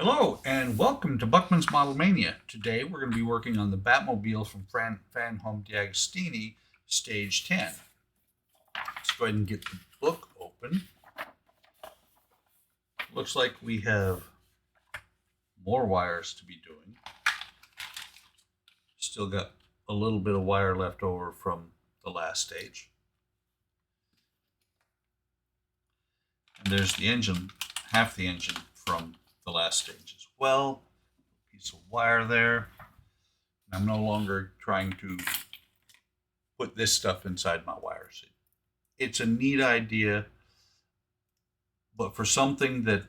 Hello and welcome to Buckman's Model Mania. Today we're going to be working on the Batmobile from Fanhome D'Agostini, Stage 10. Let's go ahead and get the book open. Looks like we have more wires to be doing. Still got a little bit of wire left over from the last stage. And there's the engine, half the engine from the last stage as well. Piece of wire there. I'm no longer trying to put this stuff inside my wires. It's a neat idea, but for something that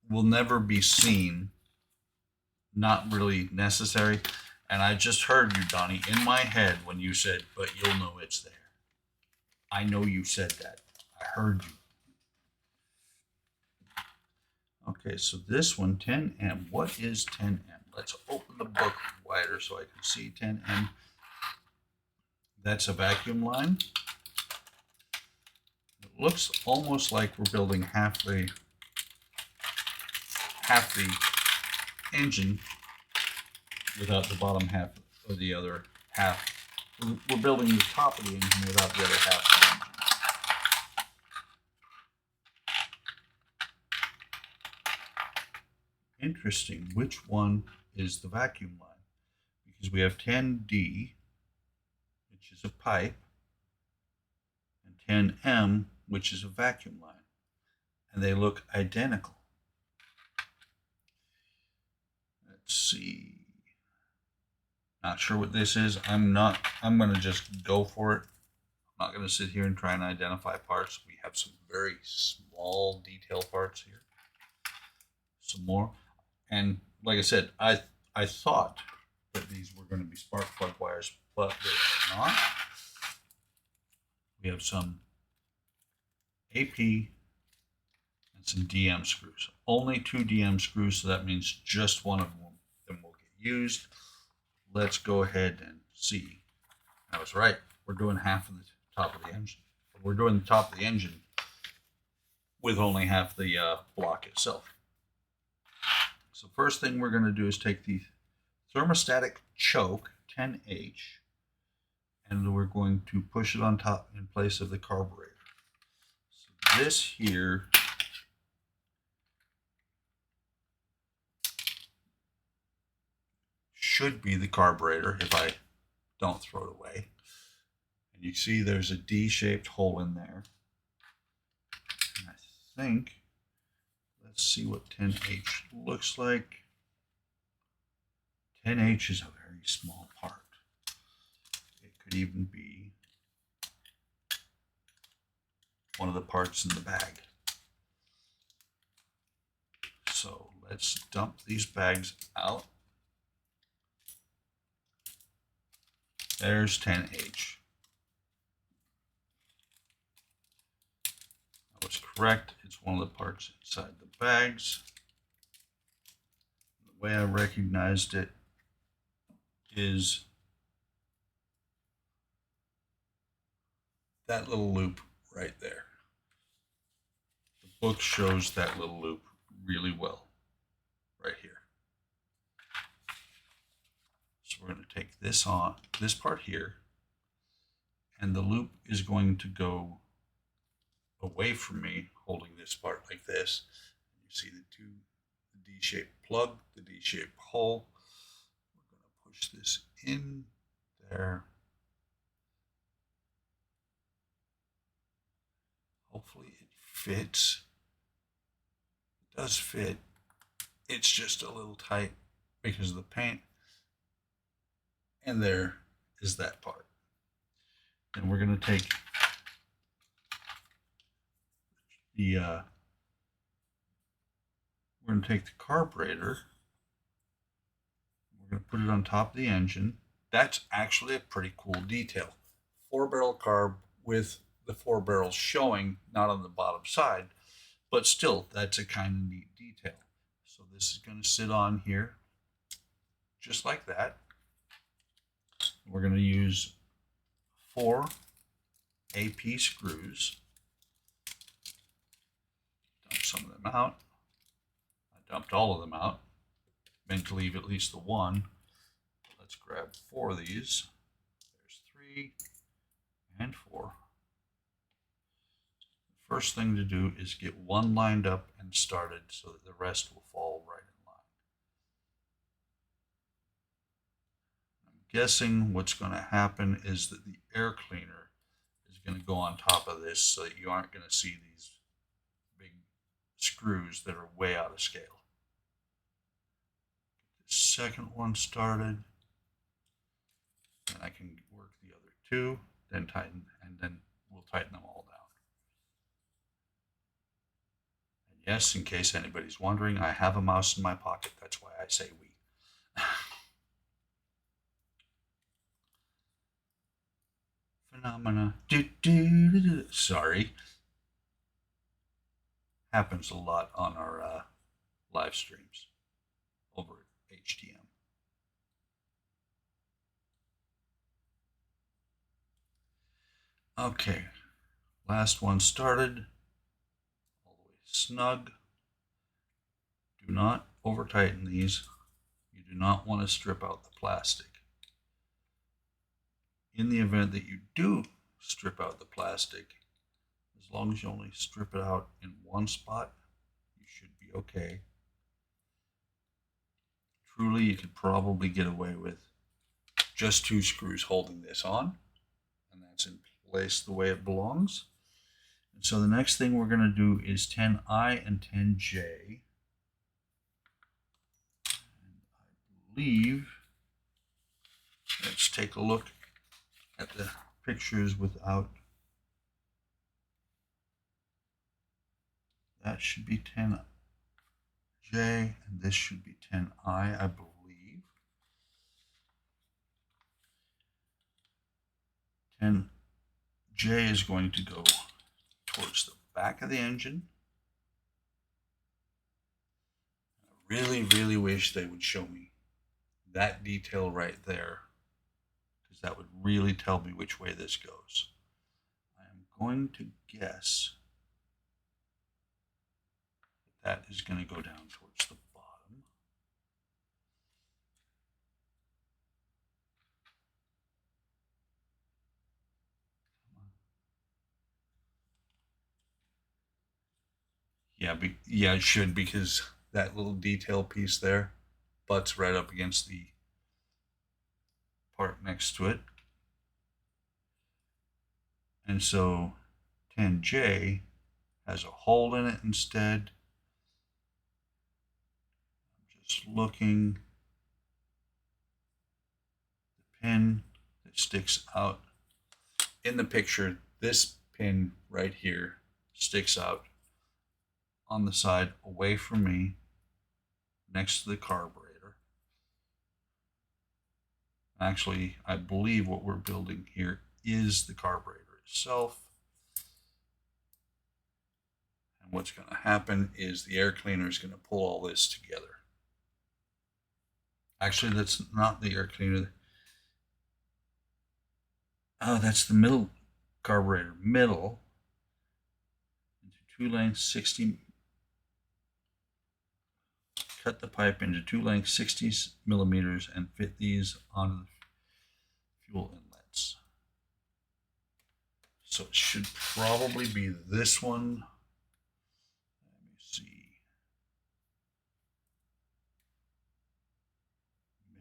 will never be seen, not really necessary. And I just heard you, Donnie, in my head when you said, but you'll know it's there. I know you said that. I heard you. Okay, so this one, 10M. What is 10M? Let's open the book wider so I can see 10M. That's a vacuum line. It looks almost like we're building half the engine without the bottom half or the other half. We're building the top of the engine without the other half of the engine. Interesting. Which one is the vacuum line? Because we have 10D, which is a pipe, and 10M, which is a vacuum line. And they look identical. Let's see. Not sure what this is. I'm going to just go for it. I'm not going to sit here and try and identify parts. We have some very small detail parts here. Some more. And like I said, I thought that these were going to be spark plug wires, but they are not. We have some AP and some DM screws. Only 2 DM screws, so that means just one of them will get used. Let's go ahead and see. I was right. We're doing half of the top of the engine. We're doing the top of the engine with only half the block itself. So first thing we're going to do is take the thermostatic choke 10H and we're going to push it on top in place of the carburetor. So this here should be the carburetor if I don't throw it away. And you see there's a D-shaped hole in there. And I think, let's see what 10H looks like. 10H is a very small part. It could even be one of the parts in the bag. So let's dump these bags out. There's 10H. I was correct. It's one of the parts inside the bags. The way I recognized it is that little loop right there. The book shows that little loop really well right here. So we're going to take this part here, and the loop is going to go away from me, holding this part like this. You see the D-shaped plug, the D-shaped hole. We're going to push this in there. Hopefully it fits. It does fit. It's just a little tight because of the paint. And there is that part. And we're going to take the carburetor. We're going to put it on top of the engine. That's actually a pretty cool detail. 4-barrel carb with the 4 barrels showing, not on the bottom side, but still, that's a kind of neat detail. So this is going to sit on here just like that. We're going to use 4 AP screws. Dump some of them out. I dumped all of them out. Meant to leave at least the one. Let's grab 4 of these. There's 3 and 4. The first thing to do is get one lined up and started so that the rest will fall right in line. I'm guessing what's going to happen is that the air cleaner is going to go on top of this so that you aren't going to see these big screws that are way out of scale. Get the second one started, and I can work the other 2, then tighten, and then we'll tighten them all down. And yes, in case anybody's wondering, I have a mouse in my pocket. That's why I say we. Phenomena. Sorry. Happens a lot on our live streams over at HDM. Okay, last one started. All the way snug. Do not over tighten these. You do not want to strip out the plastic. In the event that you do strip out the plastic, as long as you only strip it out in one spot, you should be okay. Truly, you could probably get away with just 2 screws holding this on, and that's in place the way it belongs. And so the next thing we're going to do is 10I and 10J. And I believe, let's take a look at the pictures without. That should be 10J, and this should be 10I, I believe. 10J is going to go towards the back of the engine. I really, really wish they would show me that detail right there, because that would really tell me which way this goes. I am going to guess that is going to go down towards the bottom. Yeah, it should, because that little detail piece there butts right up against the part next to it. And so 10J has a hole in it instead. I'm just looking. The pin that sticks out in the picture, this pin right here sticks out on the side away from me next to the carburetor. Actually, I believe what we're building here is the carburetor itself. And what's going to happen is the air cleaner is going to pull all this together. Actually, that's not the air cleaner. Oh, that's the middle carburetor. Middle into 2 lengths, 60. Cut the pipe into 2 lengths, 60 millimeters, and fit these onto the fuel inlets. So it should probably be this one. Let me see.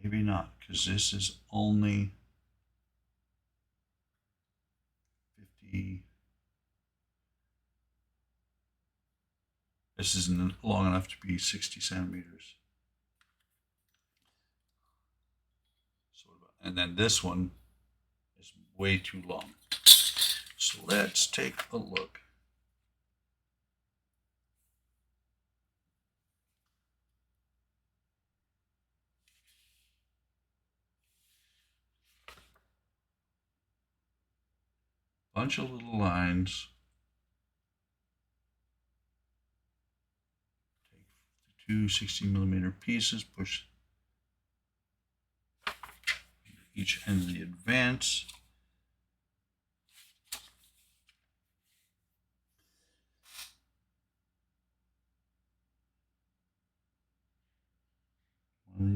Maybe not, because this is only 50. This isn't long enough to be 60 centimeters. So, and then this one is way too long. So let's take a look. Bunch of little lines. Take 2 60 millimeter pieces, push each end of the advance.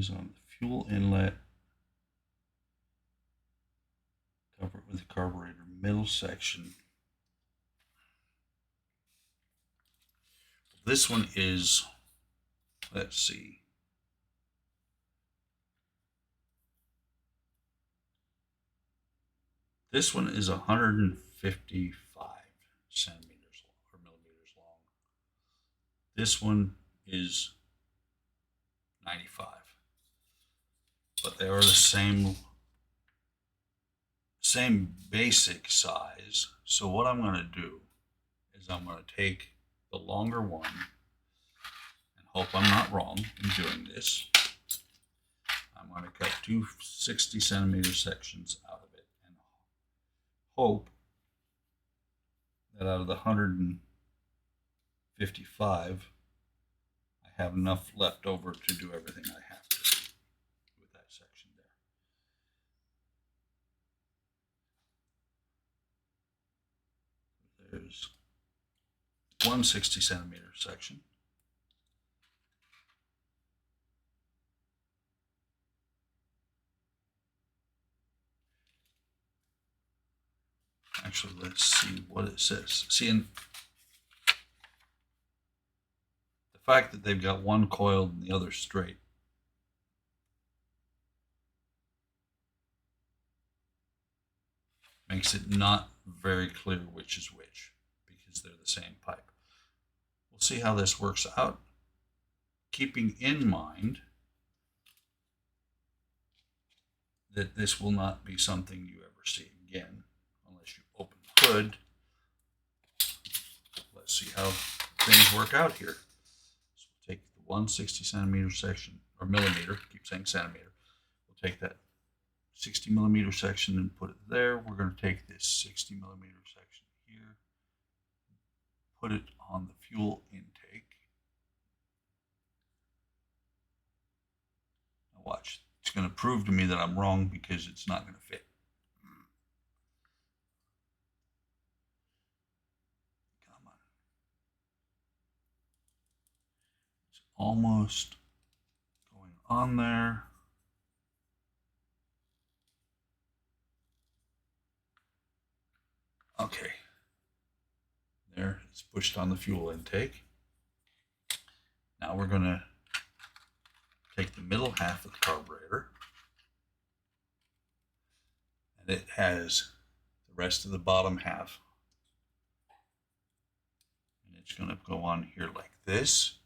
is on the fuel inlet. Cover it with the carburetor middle section. This one is, let's see. This one is 155 centimeters or millimeters long. This one is 95. But they are the same basic size. So what I'm going to do is I'm going to take the longer one and hope I'm not wrong in doing this. I'm going to cut two 60 centimeter sections out of it and hope that out of the 155 I have enough left over to do everything I have to with that section there. There's one 60 centimeter section. Actually, let's see what it says. See, in the fact that they've got one coiled and the other straight makes it not very clear which is which because they're the same pipe. We'll see how this works out, keeping in mind that this will not be something you ever see again unless you open the hood. Let's see how things work out here. So we'll take the 160 centimeter section, or millimeter, keep saying centimeter. We'll take that 60 millimeter section and put it there. We're going to take this 60 millimeter section here, put it on the fuel intake. Now watch. It's going to prove to me that I'm wrong because it's not going to fit. Come on. It's almost going on there. Okay. There, it's pushed on the fuel intake. Now we're going to take the middle half of the carburetor, and it has the rest of the bottom half. And it's going to go on here like this.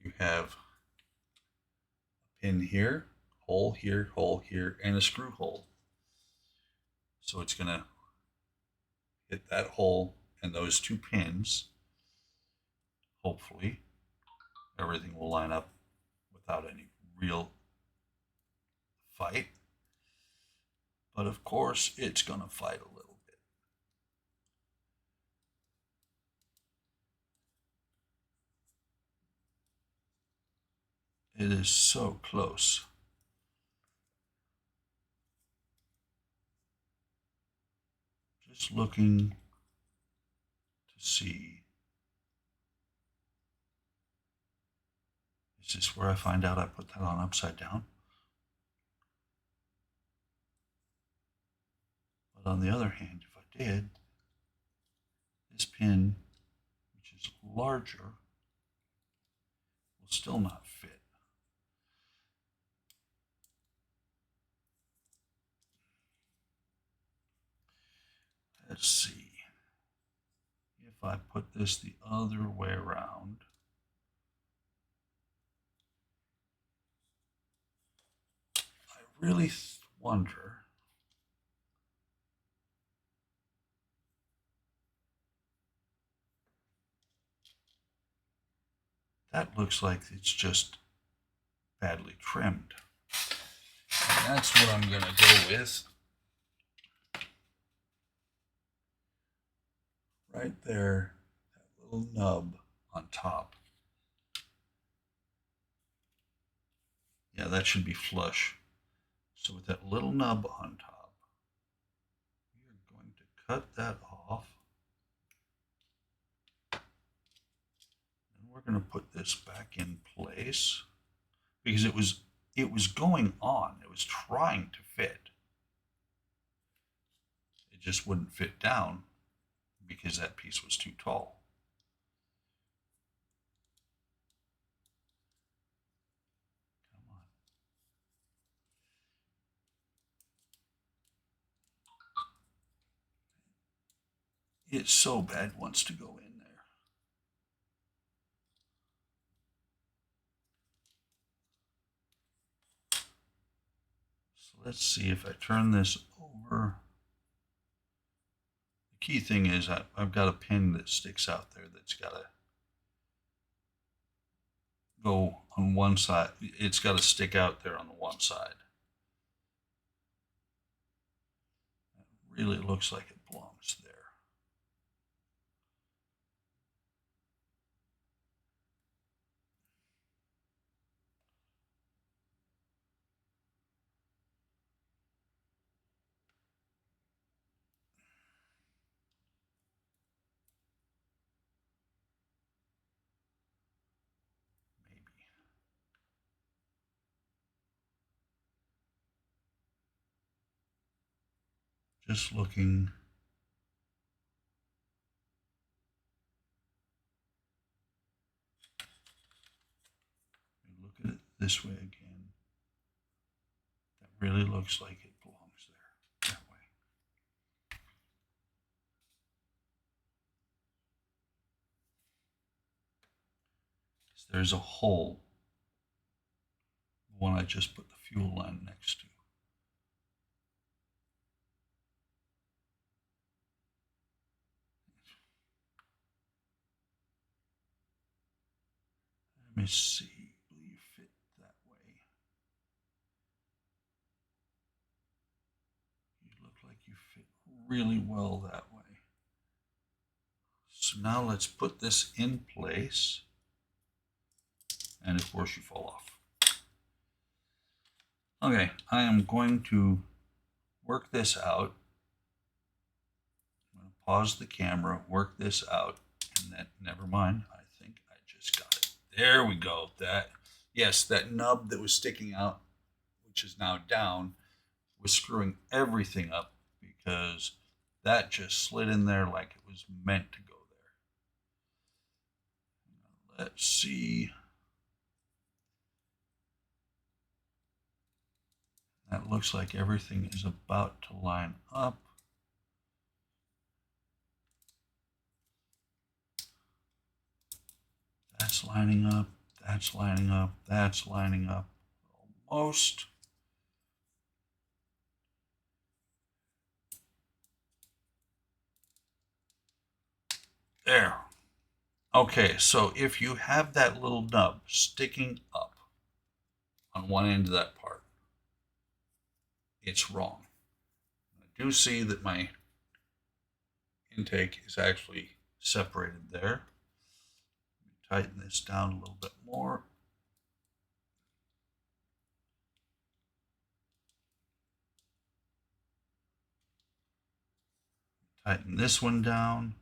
You have a pin here, hole here, and a screw hole. So it's going to hit that hole and those two pins. Hopefully, everything will line up without any real fight. But of course, it's going to fight a little bit. It is so close. Just looking to see. Is this where I find out I put that on upside down? But on the other hand, if I did, this pin, which is larger, will still not fit. Let's see. If I put this the other way around, I really wonder. That looks like it's just badly trimmed. And that's what I'm going to go with. Right there, that little nub on top. Yeah, that should be flush. So with that little nub on top, we are going to cut that off. And we're going to put this back in place. because it was going on. It was trying to fit. It just wouldn't fit down because that piece was too tall. Come on. It so bad wants to go in there. So let's see if I turn this over. The key thing is I've got a pin that sticks out there that's got to go on one side. It's got to stick out there on the one side. It really looks like it belongs there. Maybe. Just looking. Look at it this way again. That really looks like it belongs there, that way. There's a hole, the one I just put the fuel line next to. Let me see, will you fit that way? You look like you fit really well that way. So now let's put this in place. And of course you fall off. Okay, I am going to work this out. I'm going to pause the camera, work this out, and then, never mind, I think I just got it. There we go. Yes, that nub that was sticking out, which is now down, was screwing everything up because that just slid in there like it was meant to go there. Let's see. That looks like everything is about to line up. That's lining up. That's lining up. That's lining up. Almost. There. Okay, so if you have that little nub sticking up on one end of that part, it's wrong. I do see that my intake is actually separated there. Tighten this down a little bit more. Tighten this one down.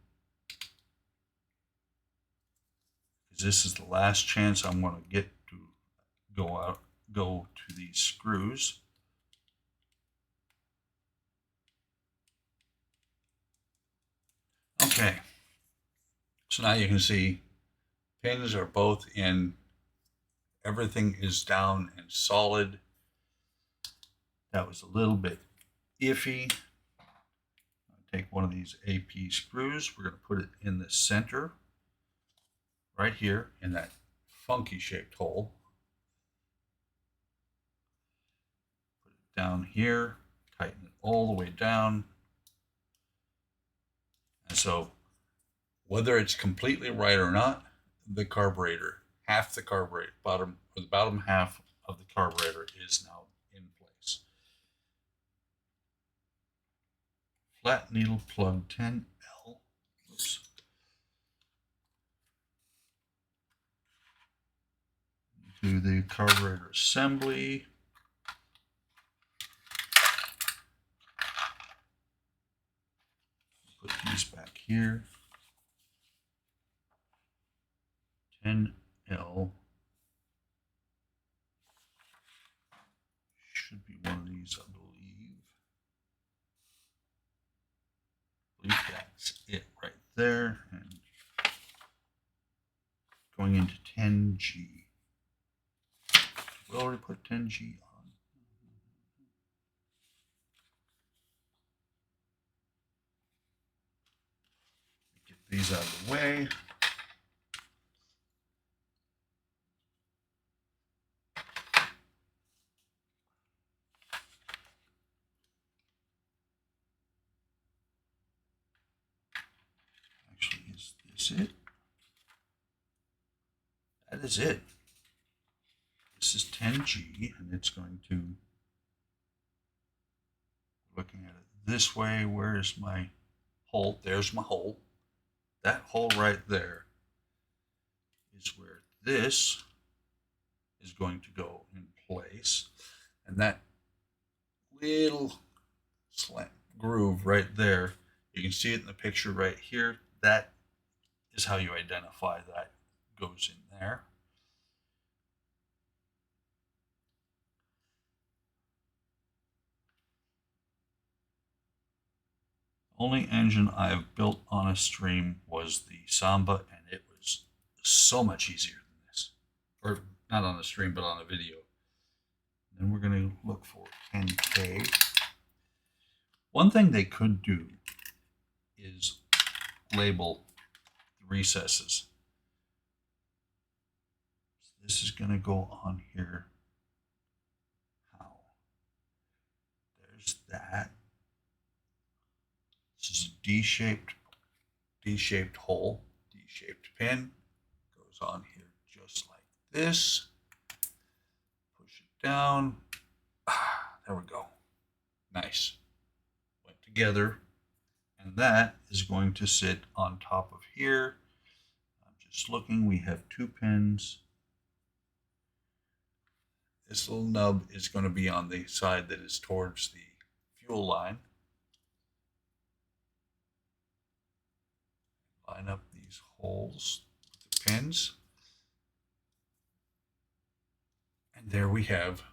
Because this is the last chance I'm going to get to go to these screws. Okay. So now you can see pins are both in. Everything is down and solid. That was a little bit iffy. I'll take one of these AP screws. We're going to put it in the center, right here in that funky shaped hole. Put it down here, tighten it all the way down. And so whether it's completely right or not, the carburetor, half the carburetor, the bottom half of the carburetor is now in place. Flat needle plug 10L. Oops. To the carburetor assembly. Put these back here. 10L. springs, I believe that's it right there. And going into 10G. We already put 10G on. Get these out of the way. Actually, is this it? That is it. This is 10G, and it's going to, looking at it this way, where is my hole? There's my hole. That hole right there is where this is going to go in place. And that little slant groove right there, you can see it in the picture right here. That is how you identify that goes in there. Only engine I've built on a stream was the Samba, and it was so much easier than this. Or not on a stream, but on a video. Then we're going to look for 10K. One thing they could do is label the recesses. So this is going to go on here. How? There's that. This is a D-shaped hole, D-shaped pin. Goes on here just like this. Push it down. There we go. Nice. Went together. And that is going to sit on top of here. I'm just looking. We have 2 pins. This little nub is going to be on the side that is towards the fuel line. Line up these holes with the pins. And there we have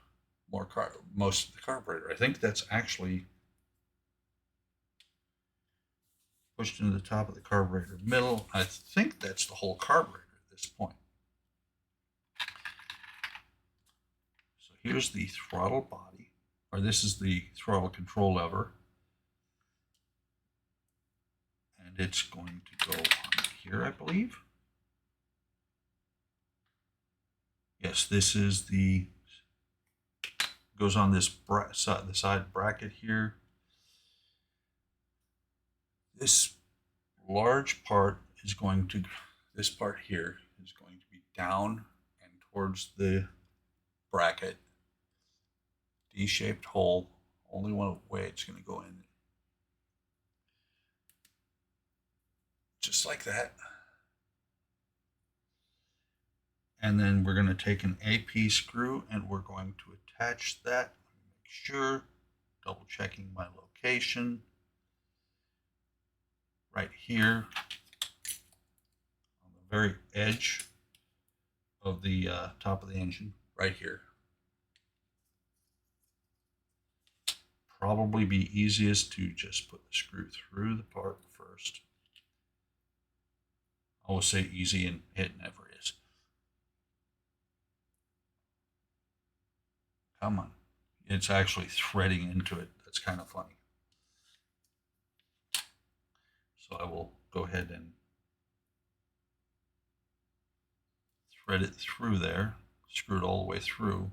most of the carburetor. I think that's actually pushed into the top of the carburetor middle. I think that's the whole carburetor at this point. So here's the throttle body, or this is the throttle control lever. And it's going to go on here, I believe. Yes, this is the, goes on this the side bracket here. This large part is going to, this part here is going to be down and towards the bracket. D-shaped hole, only one way it's going to go in. Just like that. And then we're going to take an AP screw and we're going to attach that. Make sure, double checking my location. Right here on the very edge of the top of the engine, right here. Probably be easiest to just put the screw through the part first. I always say easy, and it never is. Come on. It's actually threading into it. That's kind of funny. So I will go ahead and thread it through there, screw it all the way through.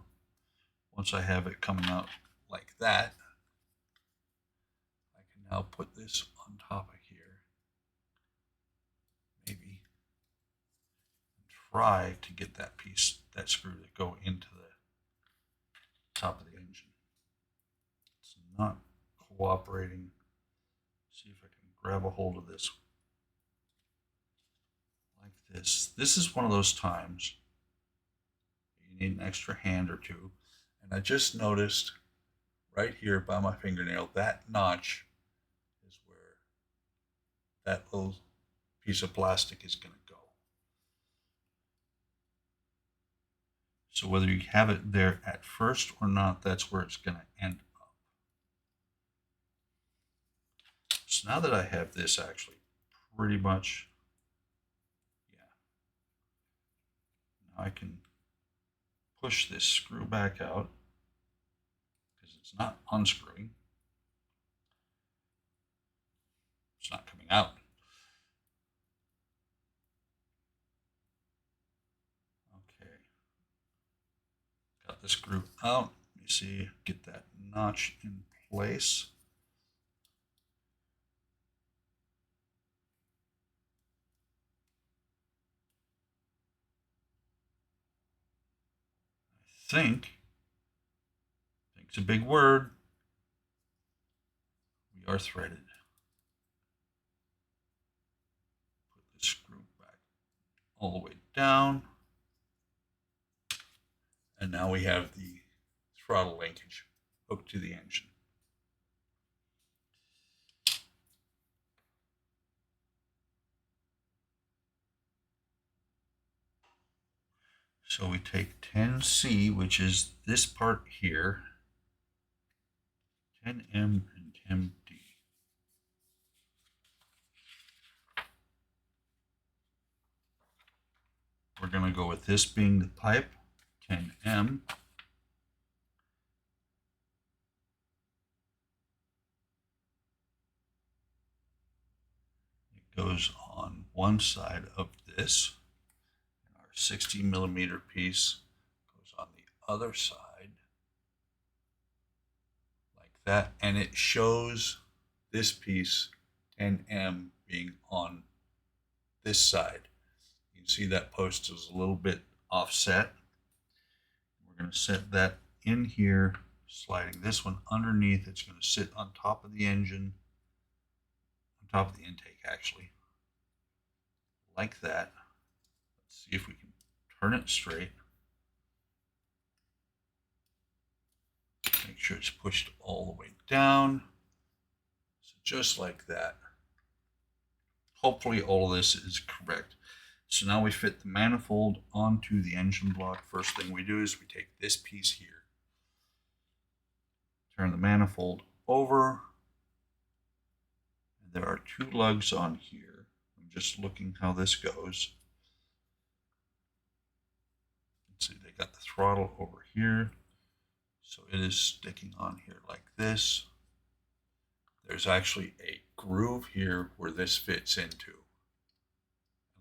Once I have it coming out like that, I can now put this on top of here, maybe, and try to get that piece, that screw to go into the top of the engine. It's not cooperating. See if I can grab a hold of this like this. This is one of those times you need an extra hand or two. And I just noticed right here by my fingernail, that notch is where that little piece of plastic is going to go. So whether you have it there at first or not, that's where it's going to end up. So now that I have this actually pretty much, yeah, now I can push this screw back out because it's not unscrewing. It's not coming out. Okay. Got the screw out. Let me see, get that notch in place. Think's a big word. We are threaded. Put the screw back all the way down. And now we have the throttle linkage hooked to the engine. So we take 10C, which is this part here, 10M and 10D. We're going to go with this being the pipe, 10M. It goes on one side of this. And our 60 millimeter piece goes on the other side, like that. And it shows this piece, 10M, being on this side. You can see that post is a little bit offset. We're going to set that in here, sliding this one underneath. It's going to sit on top of the engine, on top of the intake actually, like that. Let's see if we can turn it straight. Make sure it's pushed all the way down. So just like that. Hopefully all of this is correct. So now we fit the manifold onto the engine block. First thing we do is we take this piece here, turn the manifold over. And there are two lugs on here. I'm just looking how this goes. Let's see, they got the throttle over here. So it is sticking on here like this. There's actually a groove here where this fits into.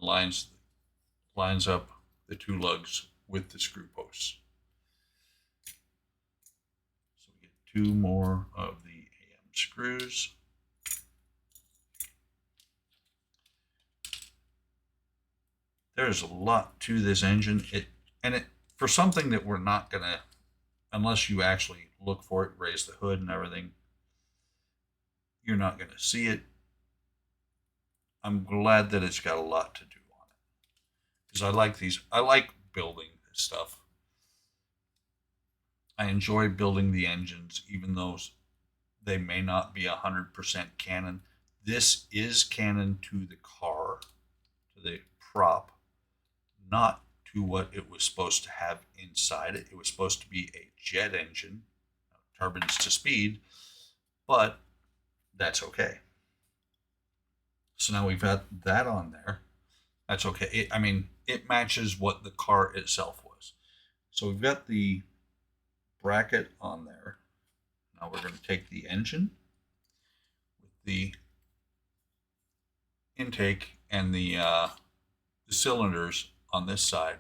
Lines up the two lugs with the screw posts. So we get two more of the AM screws. There's a lot to this engine. For something that we're not gonna, unless you actually look for it, raise the hood and everything, you're not gonna see it. I'm glad that it's got a lot to do on it because I like building this stuff. I enjoy building the engines, even though they may not be 100% canon. This is canon to the car, to the prop, not to what it was supposed to have inside it. It was supposed to be a jet engine, turbines to speed, but that's okay. So now we've got that on there. That's okay. It matches what the car itself was. So we've got the bracket on there. Now we're going to take the engine with the intake and the cylinders on this side.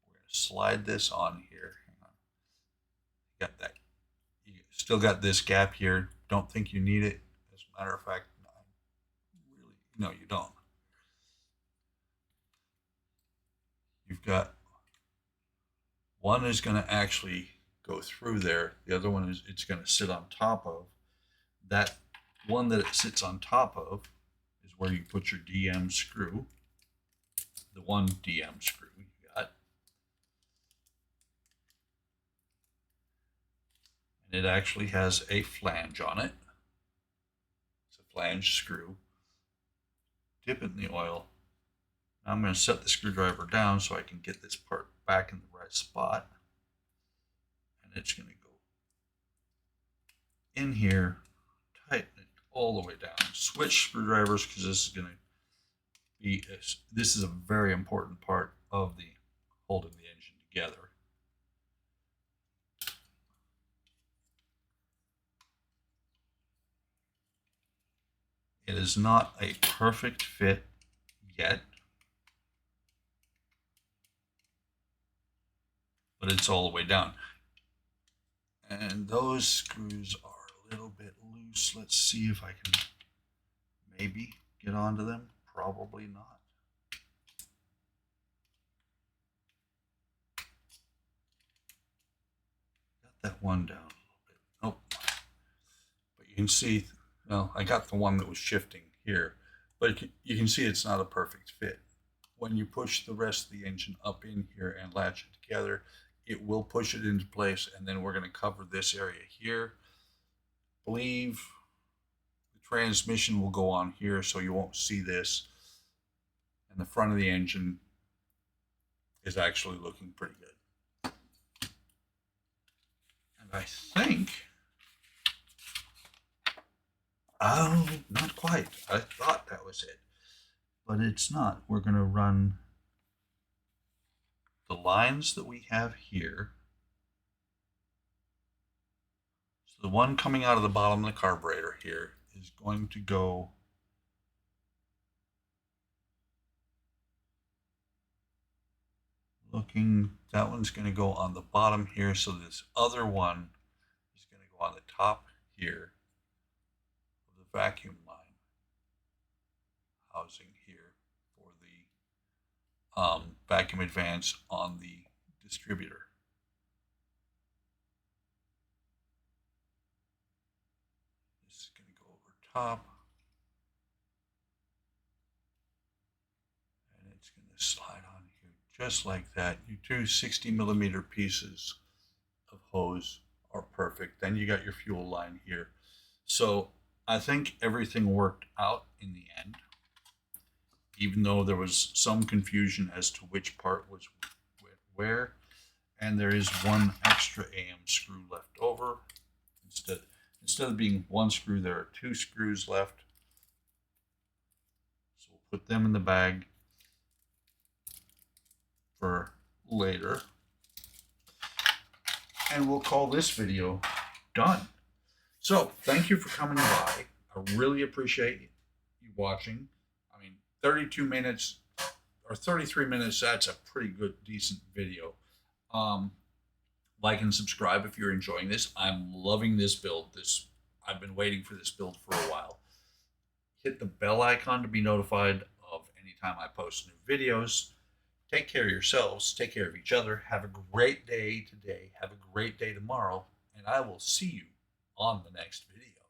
We're going to slide this on here. Hang on. Got that. You still got this gap here. Don't think you need it. As a matter of fact, no, you don't. You've got one is going to actually go through there. The other one is it's going to sit on top of. That one that it sits on top of is where you put your DM screw. The one DM screw you got. And it actually has a flange on it. It's a flange screw. Dip it in the oil. Now I'm going to set the screwdriver down so I can get this part back in the right spot. And it's going to go in here, tighten it all the way down. Switch screwdrivers because this is going to be, this is a very important part of the holding the engine together. It is not a perfect fit yet, but it's all the way down. And those screws are a little bit loose. Let's see if I can maybe get onto them. Probably not. Got that one down a little bit. Nope. But you can see, well, I got the one that was shifting here, but you can see it's not a perfect fit. When you push the rest of the engine up in here and latch it together, it will push it into place, and then we're going to cover this area here. I believe the transmission will go on here, so you won't see this. And the front of the engine is actually looking pretty good. And I think, oh, not quite. I thought that was it, but it's not. We're going to run the lines that we have here. So the one coming out of the bottom of the carburetor here is going to go looking, that one's going to go on the bottom here. So this other one is going to go on the top here of the vacuum line housing here for the vacuum advance on the distributor. This is going to go over top, and it's going to slide on here just like that. Your two 60mm pieces of hose are perfect. Then you got your fuel line here. So I think everything worked out in the end, even though there was some confusion as to which part was where. And there is one extra AM screw left over. Instead of being one screw, there are two screws left. So we'll put them in the bag for later. And we'll call this video done. So thank you for coming by. I really appreciate you watching. I mean, 32 minutes or 33 minutes, that's a pretty good, decent video. Like and subscribe if you're enjoying this. I'm loving this build. I've been waiting for this build for a while. Hit the bell icon to be notified of any time I post new videos. Take care of yourselves. Take care of each other. Have a great day today. Have a great day tomorrow. And I will see you on the next video.